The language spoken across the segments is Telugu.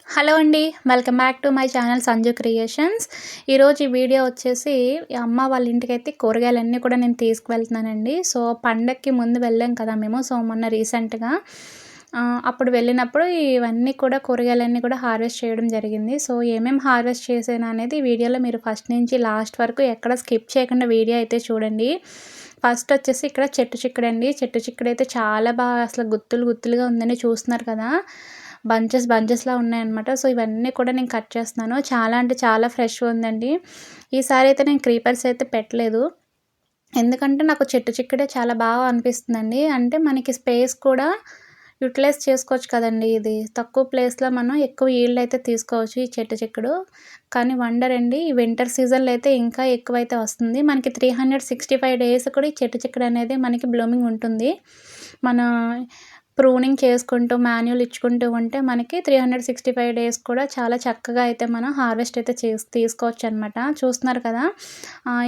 హలో అండి. Welcome back to my channel Sanju creations. ఈరోజు ఈ వీడియో వచ్చేసి అమ్మ వాళ్ళ ఇంటికైతే కూరగాయలన్నీ కూడా నేను తీసుకువెళ్తున్నానండి. సో, పండగకి ముందు వెళ్ళాం కదా మేము. సో, మొన్న రీసెంట్‌గా అప్పుడు వెళ్ళినప్పుడు ఇవన్నీ కూడా కూరగాయలన్నీ కూడా హార్వెస్ట్ చేయడం జరిగింది. సో, ఏమేమి హార్వెస్ట్ చేశాను అనేది వీడియోలో మీరు ఫస్ట్ నుంచి లాస్ట్ వరకు ఎక్కడ స్కిప్ చేయకుండా వీడియో అయితే చూడండి. ఫస్ట్ వచ్చేసి ఇక్కడ చెట్టు చిక్కుడండి. చెట్టు చిక్కుడైతే చాలా బాగా అసలు గుత్తులు గుత్తులుగా ఉందండి, చూస్తున్నారు కదా! బంచెస్‌లా ఉన్నాయన్నమాట. సో, ఇవన్నీ కూడా నేను కట్ చేస్తున్నాను. చాలా అంటే చాలా ఫ్రెష్‌గా ఉందండి. ఈసారి అయితే నేను క్రీపర్స్ అయితే పెట్టలేదు. ఎందుకంటే నాకు చెట్టు చిక్కుడే చాలా బాగా అనిపిస్తుందండి. అంటే మనకి స్పేస్ కూడా యుటిలైజ్ చేసుకోవచ్చు కదండీ ఇది. తక్కువ ప్లేస్‌లో మనం ఎక్కువ ఈల్డ్ అయితే తీసుకోవచ్చు ఈ చెట్టు చిక్కుడు. కానీ వండర్ అండి, ఈ వింటర్ సీజన్‌లో అయితే ఇంకా ఎక్కువైతే వస్తుంది. మనకి 365 డేస్ కూడా ఈ చెట్టు చిక్కుడు అనేది మనకి బ్లూమింగ్ ఉంటుంది. మన ప్రూనింగ్ చేసుకుంటూ, మాన్యువల్ ఇచ్చుకుంటూ ఉంటే మనకి 365 డేస్ కూడా చాలా చక్కగా అయితే మనం హార్వెస్ట్ అయితే తీసుకోవచ్చనమాట. చూస్తున్నారు కదా!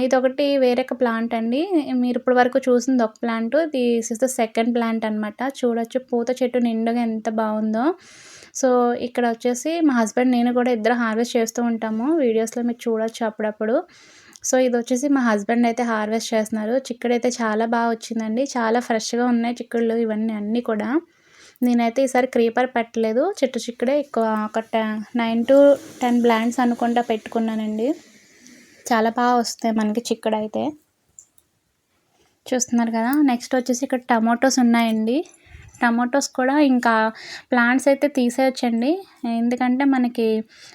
ఇదొకటి వేరొక ప్లాంట్ అండి. మీరు ఇప్పటి వరకు చూసింది ఒక plant. This is the second plant అనమాట. చూడొచ్చు పూత చెట్టు నిండుగా ఎంత బావుందో. సో, ఇక్కడ వచ్చేసి మా హస్బెండ్, నేను కూడా ఇద్దరం హార్వెస్ట్ చేస్తూ ఉంటాము. వీడియోస్‌లో మీరు చూడొచ్చు అప్పుడప్పుడు. సో, ఇదొచ్చేసి మా హస్బెండ్ అయితే హార్వెస్ట్ చేస్తున్నారు. చిక్కుడైతే చాలా బా వచ్చిందండి. చాలా ఫ్రెష్‌గా ఉన్నాయి చిక్కుళ్ళు ఇవన్నీ అన్నీ కూడా. నేనైతే ఈసారి క్రీపర్ పెట్టలేదు. చెట్టు చిక్కుడే ఎక్కువ ఒక 9-10 ప్లాంట్స్ అనుకుంటా పెట్టుకున్నానండి. చాలా బా వస్తాయి మనకి చిక్కుడైతే. చూస్తున్నారు కదా! నెక్స్ట్ వచ్చేసి ఇక్కడ టమోటోస్ ఉన్నాయండి. టమోటోస్ కూడా ఇంకా ప్లాంట్స్ అయితే తీసేయొచ్చండి. ఎందుకంటే మనకి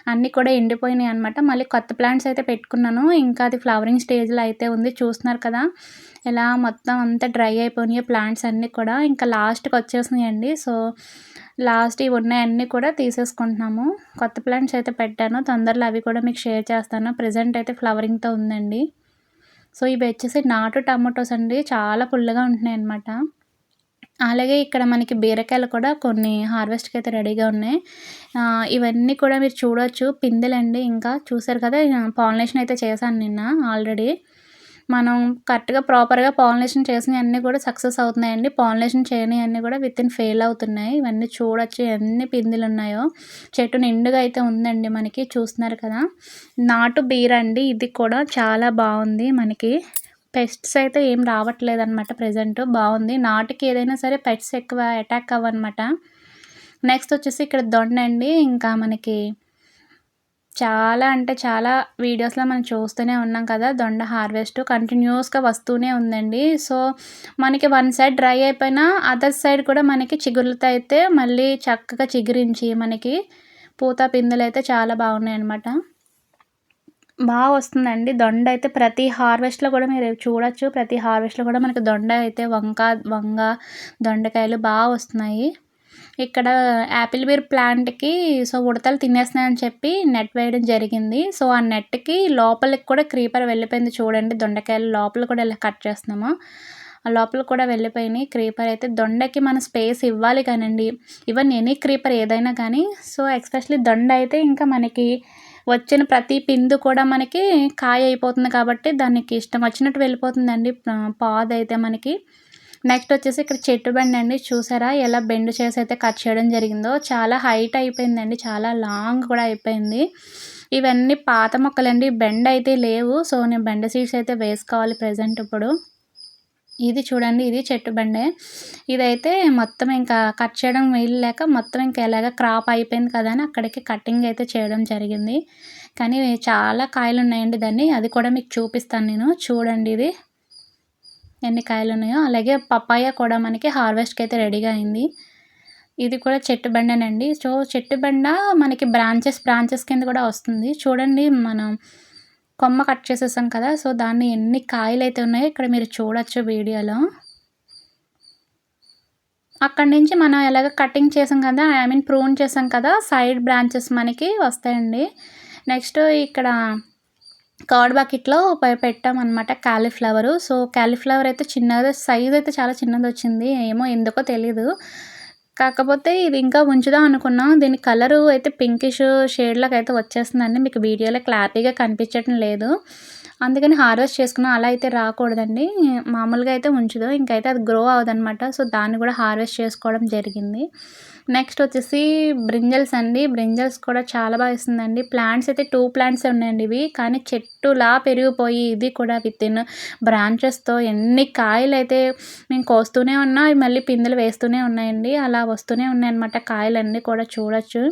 అన్నీ కూడా ఎండిపోయినాయి అనమాట. మళ్ళీ కొత్త ప్లాంట్స్ అయితే పెట్టుకున్నాను. ఇంకా అది ఫ్లవరింగ్ స్టేజ్‌లో అయితే ఉంది. చూస్తున్నారు కదా! ఎలా మొత్తం అంతా డ్రై అయిపోయినాయో ప్లాంట్స్ అన్నీ కూడా. ఇంకా లాస్ట్‌కి వచ్చేసినాయండి. సో, లాస్ట్ ఇవి ఉన్నాయన్నీ కూడా తీసేసుకుంటున్నాము. కొత్త ప్లాంట్స్ అయితే పెట్టాను. తొందరలో అవి కూడా మీకు షేర్ చేస్తాను. ప్రెజెంట్ అయితే ఫ్లవరింగ్‌తో ఉందండి. సో, ఇవి వచ్చేసి నాటు టమాటోస్ అండి. చాలా పుల్లగా ఉంటున్నాయన్నమాట. అలాగే ఇక్కడ మనకి బీరకాయలు కూడా కొన్ని హార్వెస్ట్‌కి అయితే రెడీగా ఉన్నాయి. ఇవన్నీ కూడా మీరు చూడొచ్చు పిందెలండి. ఇంకా చూసారు కదా! పాలినేషన్ అయితే చేశాను నిన్న ఆల్రెడీ. మనం కరెక్ట్‌గా ప్రాపర్‌గా పాలినేషన్ చేసినయన్నీ కూడా సక్సెస్ అవుతున్నాయండి. పాలినేషన్ చేయనియన్నీ కూడా వితిన్ ఫెయిల్ అవుతున్నాయి. ఇవన్నీ చూడొచ్చు ఎన్ని పిందెలున్నాయో. చెట్టు నిండుగా అయితే ఉందండి మనకి, చూస్తున్నారు కదా! నాటు బీర అండి. ఇది కూడా చాలా బావుంది మనకి. పెస్ట్స్ అయితే ఏం రావట్లేదనమాట ప్రెజెంట్. బావుంది. నాటుకి ఏదైనా సరే పెట్స్ ఎక్కువ అటాక్ అవ్వనమాట. నెక్స్ట్ వచ్చేసి ఇక్కడ దొండండి. ఇంకా మనకి చాలా అంటే చాలా వీడియోస్‌లో మనం చూస్తూనే ఉన్నాం కదా! దొండ హార్వెస్ట్ కంటిన్యూయస్‌గా వస్తూనే ఉందండి. సో, మనకి వన్ సైడ్ డ్రై అయిపోయినా అదర్ సైడ్ కూడా మనకి చిగుర్లతో అయితే మళ్ళీ చక్కగా చిగురించి మనకి పూత పిందెలైతే చాలా బాగున్నాయన్నమాట. వస్తుందండి. దొండయితే ప్రతి హార్వెస్ట్‌లో కూడా మీరు చూడొచ్చు. ప్రతి హార్వెస్ట్‌లో కూడా మనకి దొండ అయితే వంగ, దొండకాయలు వస్తున్నాయి. ఇక్కడ యాపిల్ బీర్ ప్లాంట్‌కి సో, ఉడతలు తినేస్తున్నాయని చెప్పి నెట్ వేయడం జరిగింది. సో, ఆ నెట్‌కి లోపలికి కూడా క్రీపర్ వెళ్ళిపోయింది చూడండి. దొండకాయలు లోపల కూడా ఇలా కట్ చేస్తున్నాము. ఆ లోపల కూడా వెళ్ళిపోయినాయి. క్రీపర్ అయితే దొండకి మనం స్పేస్ ఇవ్వాలి కానండి. ఈవెన్ ఎనీ క్రీపర్ ఏదైనా కానీ సో, ఎస్పెషల్లీ దొండ అయితే ఇంకా మనకి వచ్చిన ప్రతి పిందు కూడా మనకి కాయ అయిపోతుంది కాబట్టి దానికి ఇష్టం వచ్చినట్టు వెళ్ళిపోతుందండి పాదైతే మనకి. నెక్స్ట్ వచ్చేసి ఇక్కడ చెట్టు బండండి. చూసారా ఎలా బెండ్ చేసి అయితే కట్ చేయడం జరిగిందో. చాలా హైట్ అయిపోయిందండి. చాలా లాంగ్ కూడా అయిపోయింది. ఇవన్నీ పాత మొక్కలండి. బెండ్ అయితే లేవు. సో, నేను బెండ సీడ్స్ అయితే వేసుకోవాలి ప్రెజెంట్ ఇప్పుడు. ఇది చూడండి, ఇది చెట్టు బండే. ఇదైతే మొత్తం ఇంకా కట్ చేయడం వీలు లేక మొత్తం ఇంకా ఎలాగ క్రాప్ అయిపోయింది కదా అని అక్కడికి కటింగ్ అయితే చేయడం జరిగింది. కానీ చాలా కాయలున్నాయండి దాన్ని. అది కూడా మీకు చూపిస్తాను నేను. చూడండి ఇది ఎన్ని కాయలున్నాయో. అలాగే పపాయ కూడా మనకి హార్వెస్ట్‌కి అయితే రెడీగా అయింది. ఇది కూడా చెట్టు బెండేనండి. సో, చెట్టు బెండ మనకి బ్రాంచెస్ కింద కూడా వస్తుంది. చూడండి మనం కొమ్మ కట్ చేసేసాం కదా! సో, దాన్ని ఎన్ని కాయలైతే ఉన్నాయో ఇక్కడ మీరు చూడొచ్చు వీడియోలో. అక్కడి నుంచి మనం ఎలాగ కటింగ్ చేసాం కదా! ప్రూన్ చేసాం కదా! సైడ్ బ్రాంచెస్ మనకి వస్తాయండి. నెక్స్ట్ ఇక్కడ కర్డ్ బకెట్‌లో పెట్టామనమాట కాలీఫ్లవరు. సో, కాలీఫ్లవర్ అయితే చిన్నగా సైజ్ అయితే చాలా చిన్నదొచ్చింది. ఏమో ఎందుకో తెలీదు. కాకపోతే ఇది ఇంకా ఉంచుదాం అనుకున్నాం. దీని కలరు అయితే పింకిష్ షేడ్‌లోకి అయితే వచ్చేస్తుందండి. మీకు వీడియోలో క్లారిటీగా కనిపించటం లేదు. అందుకని హార్వెస్ట్ చేసుకున్నాం. అలా అయితే రాకూడదండి. మామూలుగా అయితే ఉంచుదాం. ఇంకైతే అది గ్రో అవ్వదనమాట. సో, దాన్ని కూడా హార్వెస్ట్ చేసుకోవడం జరిగింది. నెక్స్ట్ వచ్చేసి బ్రింజల్స్ అండి. బ్రింజల్స్ కూడా చాలా బాగా ఇస్తుందండి. ప్లాంట్స్ అయితే 2 ప్లాంట్సే ఉన్నాయండి ఇవి. కానీ చెట్టులా పెరిగిపోయి ఇది కూడా వితిన్ బ్రాంచెస్‌తో ఎన్ని కాయలైతే మేము కోస్తూనే ఉన్నా, అవి మళ్ళీ పిందెలు వేస్తూనే ఉన్నాయండి. అలా వస్తూనే ఉన్నాయన్నమాట కాయలన్నీ కూడా చూడొచ్చు.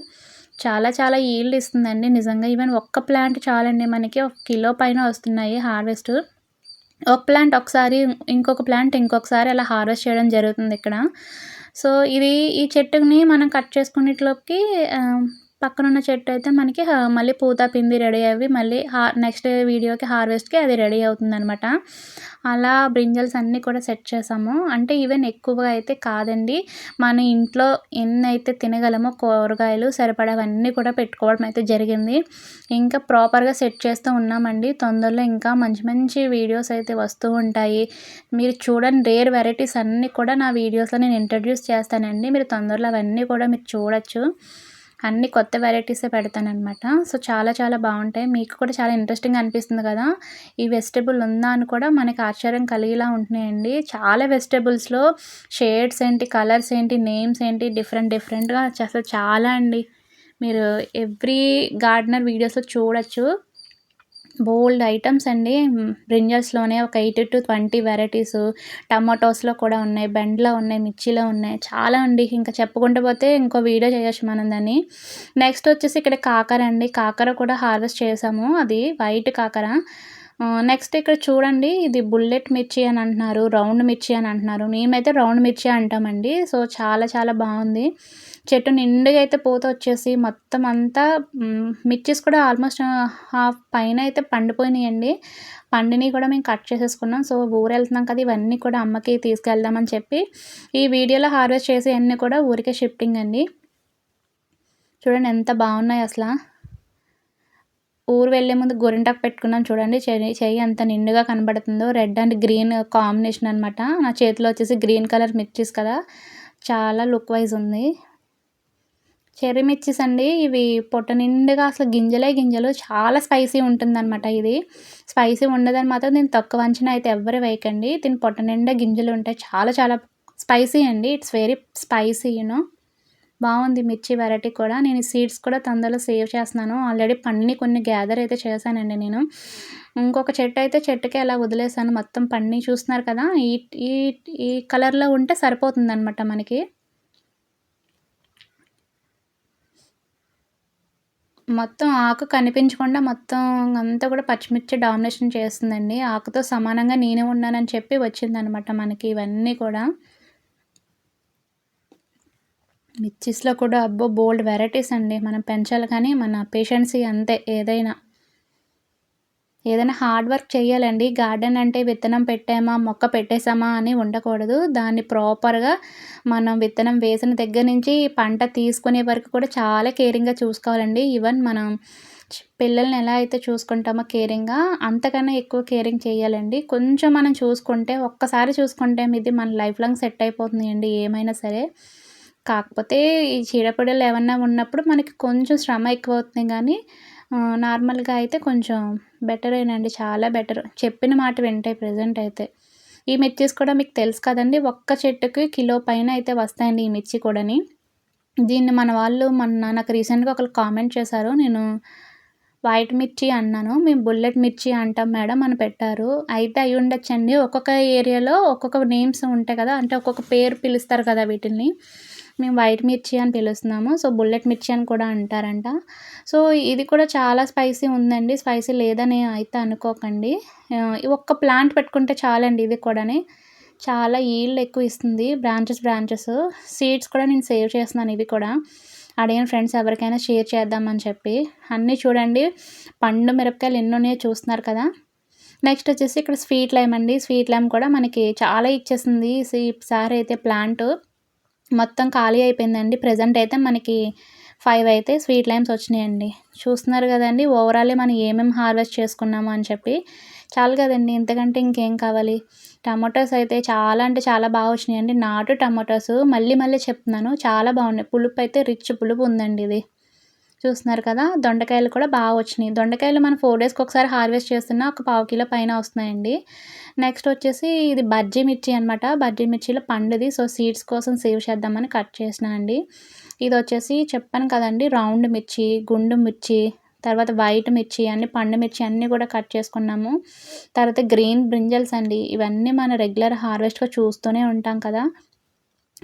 చాలా చాలా ఈల్డ్ ఇస్తుందండి నిజంగా. ఈవెన్ ఒక్క ప్లాంట్ చాలండి మనకి. 1 కిలో పైన వస్తున్నాయి హార్వెస్ట్. ఒక ప్లాంట్ ఒకసారి, ఇంకొక ప్లాంట్ ఇంకొకసారి అలా హార్వెస్ట్ చేయడం జరుగుతుందిక్కడ. సో, ఈ చెట్టుని మనం కట్ చేసుకునేట్లోకి పక్కనున్న చెట్టయితే మనకి మళ్ళీ పూత, పిండి రెడీ అవ్వి మళ్ళీ నెక్స్ట్ వీడియోకి హార్వెస్ట్‌కి అది రెడీ అవుతుందనమాట. అలా బ్రింజల్స్ అన్నీ కూడా సెట్ చేశాము. అంటే ఈవెన్ ఎక్కువగా అయితే కాదండి. మన ఇంట్లో ఎన్నైతే తినగలమో కూరగాయలు సరిపడవన్నీ కూడా పెట్టుకోవడం అయితే జరిగింది. ఇంకా ప్రాపర్‌గా సెట్ చేస్తూ ఉన్నామండి. తొందరలో ఇంకా మంచి మంచి వీడియోస్ అయితే వస్తూ ఉంటాయి. మీరు చూడని రేర్ వెరైటీస్ అన్నీ కూడా నా వీడియోస్‌లో నేను ఇంట్రడ్యూస్ చేస్తానండి. మీరు తొందరలో అవన్నీ కూడా మీరు చూడొచ్చు. అన్నీ కొత్త వెరైటీసే పెడతాననమాట. సో, చాలా చాలా బావుంటాయి. మీకు కూడా చాలా ఇంట్రెస్టింగ్‌గా అనిపిస్తుంది కదా! ఈ వెజిటబుల్ ఉందా అని కూడా మనకి ఆశ్చర్యం కలిగేలా ఉంటున్నాయండి. చాలా వెజిటబుల్స్‌లో షేడ్స్ ఏంటి, కలర్స్ ఏంటి, నేమ్స్ ఏంటి డిఫరెంట్ డిఫరెంట్‌గా అసలు చాలా అండి. మీరు ఎవ్రీ గార్డెనర్ వీడియోస్‌లో చూడొచ్చు. బోలెడు ఐటెమ్స్ అండి. బ్రింజల్స్‌లోనే ఒక 8-20 వెరైటీసు. టమాటోస్‌లో కూడా ఉన్నాయి. బెండలో ఉన్నాయి. మిర్చిలో ఉన్నాయి. చాలా అండి. ఇంకా చెప్పుకుంటూ పోతే ఇంకో వీడియో చేయొచ్చు మనం దాన్ని. నెక్స్ట్ వచ్చేసి ఇక్కడ కాకర అండి. కాకర కూడా హార్వెస్ట్ చేశాము. అది వైట్ కాకర. నెక్స్ట్ ఇక్కడ చూడండి ఇది బుల్లెట్ మిర్చి అని అంటున్నారు. రౌండ్ మిర్చి అని అంటున్నారు. మేమైతే రౌండ్ మిర్చి అంటామండి. సో, చాలా చాలా బావుంది. చెట్టు నిండుగా అయితే పూత వచ్చేసి మొత్తం అంతా మిర్చీస్ కూడా ఆల్మోస్ట్ హాఫ్ పైన అయితే పండిపోయినాయండి. పండినయి కూడా మేము కట్ చేసేసుకున్నాం. సో, ఊరెళ్తున్నాం కదా! ఇవన్నీ కూడా అమ్మకి తీసుకెళ్దామని చెప్పి ఈ వీడియోలో హార్వెస్ట్ చేసేయన్నీ కూడా ఊరికే షిఫ్టింగ్ అండి. చూడండి ఎంత బావున్నాయో అసల. ఊరు వెళ్ళే ముందు గోరింటాకు పెట్టుకున్నాను చూడండి. చెయ్యి ఎంత నిండుగా కనబడుతుందో. రెడ్ అండ్ గ్రీన్ కాంబినేషన్ అనమాట. నా చేతిలో వచ్చేసి గ్రీన్ కలర్ మిర్చీస్ కదా! చాలా లుక్ వైజ్ ఉంది. చెర్రీ మిర్చీస్ అండి. ఇవి పొట్ట నిండుగా అసలు గింజలే గింజలు. చాలా స్పైసీ ఉంటుందనమాట ఇది. స్పైసీ ఉండదని మాత్రం దీన్ని తక్కువ అంచనా అయితే ఎవ్వరు వేయకండి. దీని పొట్ట నిండా గింజలుంటాయి. చాలా చాలా స్పైసీ అండి. ఇట్స్ వెరీ స్పైసీ బావుంది మిర్చి వెరైటీ కూడా. నేను ఈ సీడ్స్ కూడా తొందరలో సేవ్ చేస్తున్నాను. ఆల్రెడీ పండినయి కొన్ని గ్యాదర్ అయితే చేశానండి నేను. ఇంకొక చెట్టయితే చెట్టుకే అలా వదిలేసాను. మొత్తం పండినయి చూస్తున్నారు కదా! ఈ ఈ ఈ కలర్‌లో ఉంటే సరిపోతుందనమాట మనకి. మొత్తం ఆకు కనిపించకుండా మొత్తం అంతా కూడా పచ్చిమిర్చి డామినేషన్ చేస్తుందండి. ఆకుతో సమానంగా నేనే ఉన్నానని చెప్పి వచ్చిందనమాట మనకి ఇవన్నీ కూడా. మిర్చీస్‌లో కూడా అబ్బో! బోలెడు వెరైటీస్ అండి. మనం పెంచాలి కానీ మన పేషెన్సీ అంతే ఏదైనా. ఏదైనా హార్డ్ వర్క్ చేయాలండి. గార్డెన్ అంటే విత్తనం పెట్టామా, మొక్క పెట్టేసామా అని ఉండకూడదు. దాన్ని ప్రాపర్‌గా మనం విత్తనం వేసిన దగ్గర నుంచి పంట తీసుకునే వరకు కూడా చాలా కేరింగ్‌గా చూసుకోవాలండి. ఈవెన్ మనం పిల్లల్ని ఎలా అయితే చూసుకుంటామో కేరింగ్‌గా, అంతకన్నా ఎక్కువ కేరింగ్ చేయాలండి. కొంచెం మనం చూసుకుంటే, ఒక్కసారి చూసుకుంటే ఇది మన లైఫ్ లాంగ్ సెట్ అయిపోతుందండి ఏమైనా సరే. కాకపోతే ఈ చీడపీడలు ఏమన్నా ఉన్నప్పుడు మనకి కొంచెం శ్రమ ఎక్కువవుతుంది గానీ, నార్మల్‌గా అయితే కొంచెం బెటరేనండి. చాలా బెటర్. చెప్పిన మాట వింటాయి ప్రెజెంట్ అయితే. ఈ మిర్చీస్ కూడా మీకు తెలుసు కదండీ! ఒక్క చెట్టుకి కిలో పైన అయితే వస్తాయండి ఈ మిర్చి కూడాని. దీన్ని మన వాళ్ళు మొన్న నాకు రీసెంట్‌గా ఒకళ్ళు కామెంట్ చేశారు. నేను వైట్ మిర్చి అన్నాను. మేము బుల్లెట్ మిర్చి అంటాం మేడం అని పెట్టారు. అయితే అయ్యుండొచ్చండి. ఒక్కొక్క ఏరియాలో ఒక్కొక్క నేమ్స్ ఉంటాయి కదా! అంటే ఒక్కొక్క పేరు పిలుస్తారు కదా వీటిల్ని. మేము వైట్ మిర్చి అని పిలుస్తున్నాము. సో, బుల్లెట్ మిర్చి అని కూడా అంటారంట. సో, ఇది కూడా చాలా స్పైసీ ఉందండి. స్పైసీ లేదని అయితే అనుకోకండి. ఈ ఒక్క ప్లాంట్ పెట్టుకుంటే చాలండి ఇది కూడాని. చాలా ఈల్డ్ ఎక్కువ ఇస్తుంది. బ్రాంచెస్. సీడ్స్ కూడా నేను సేవ్ చేస్తున్నాను ఇవి కూడా. అడిగిన ఫ్రెండ్స్ ఎవరికైనా షేర్ చేద్దామని చెప్పి. అన్నీ చూడండి పండు మిరపకాయలు ఎన్నున్నాయో చూస్తున్నారు కదా! నెక్స్ట్ వచ్చేసి ఇక్కడ స్వీట్ లైమ్ అండి. స్వీట్ లైమ్ కూడా మనకి చాలా ఇచ్చేసింది. ఈసారి అయితే ప్లాంటు మొత్తం ఖాళీ అయిపోయిందండి. ప్రెజెంట్ అయితే మనకి 5 అయితే స్వీట్ లైమ్స్ వచ్చినాయండి. చూస్తున్నారు గదండీ! ఓవరాల్లీ మనం ఏమేమి హార్వెస్ట్ చేసుకున్నాము అని చెప్పి. చాలు గదండీ! ఇంతకంటే ఇంకేం కావాలి. టమాటోస్ అయితే చాలా అంటే చాలా బాగా వచ్చినాయండి. నాటు టమాటోస్ మళ్ళీ మళ్ళీ చెప్తున్నాను చాలా బాగున్నాయి. పులుపు అయితే రిచ్ పులుపు ఉందండి ఇది. చూస్తున్నారు కదా! దొండకాయలు కూడా వచ్చినియి. దొండకాయలు మనం 4 డేస్‌కి ఒకసారి హార్వెస్ట్ చేస్తున్నా ఒక పావు కిలో పైన వస్తున్నాయండి. నెక్స్ట్ వచ్చేసి ఇది బజ్జీ మిర్చి అనమాట. బజ్జీ మిర్చిలో పండుది. సో, సీడ్స్ కోసం సేవ్ చేద్దామని కట్ చేసినా అండి. ఇదొచ్చేసి చెప్పాను కదండీ! రౌండ్ మిర్చి, గుండు మిర్చి, తర్వాత వైట్ మిర్చి అన్నీ పండు మిర్చి అన్నీ కూడా కట్ చేసుకున్నాము. తర్వాత గ్రీన్ బ్రింజల్స్ అండి. ఇవన్నీ మన రెగ్యులర్ హార్వెస్ట్‌గా చూస్తూనే ఉంటాం కదా!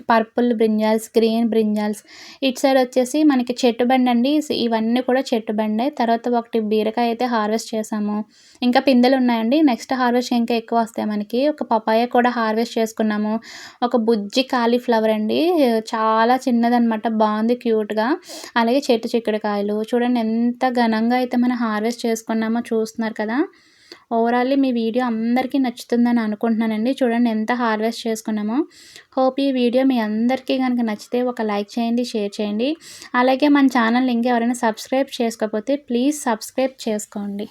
Purple brinjals, green brinjals. ఇటు సైడ్ వచ్చేసి మనకి చెట్టు బెండండి. ఇవన్నీ కూడా చెట్టు బెండే. తర్వాత ఒకటి బీరకాయ అయితే హార్వెస్ట్ చేశాము. ఇంకా పిందెలున్నాయండి. నెక్స్ట్ హార్వెస్ట్ ఇంకా ఎక్కువ వస్తాయి మనకి. ఒక పపాయ కూడా హార్వెస్ట్ చేసుకున్నాము. ఒక బుజ్జి కాలీఫ్లవర్ అండి. చాలా చిన్నదనమాట. బావుంది క్యూట్‌గా. అలాగే చెట్టు చిక్కుడుకాయలు. చూడండి ఎంత ఘనంగా అయితే మనం హార్వెస్ట్ చేసుకున్నామో చూస్తున్నారు కదా! ఓవరాల్లీ మీ వీడియో అందరికీ నచ్చుతుందని అనుకుంటున్నానండి. చూడండి ఎంత హార్వెస్ట్ చేసుకున్నామో. హోప్ ఈ వీడియో మీ అందరికీ గనుక నచ్చితే ఒక లైక్ చేయండి, షేర్ చేయండి. అలాగే మన ఛానల్‌ని ఇంకెవరైనా సబ్స్క్రైబ్ చేసుకోకపోతే ప్లీజ్ సబ్స్క్రైబ్ చేసుకోండి.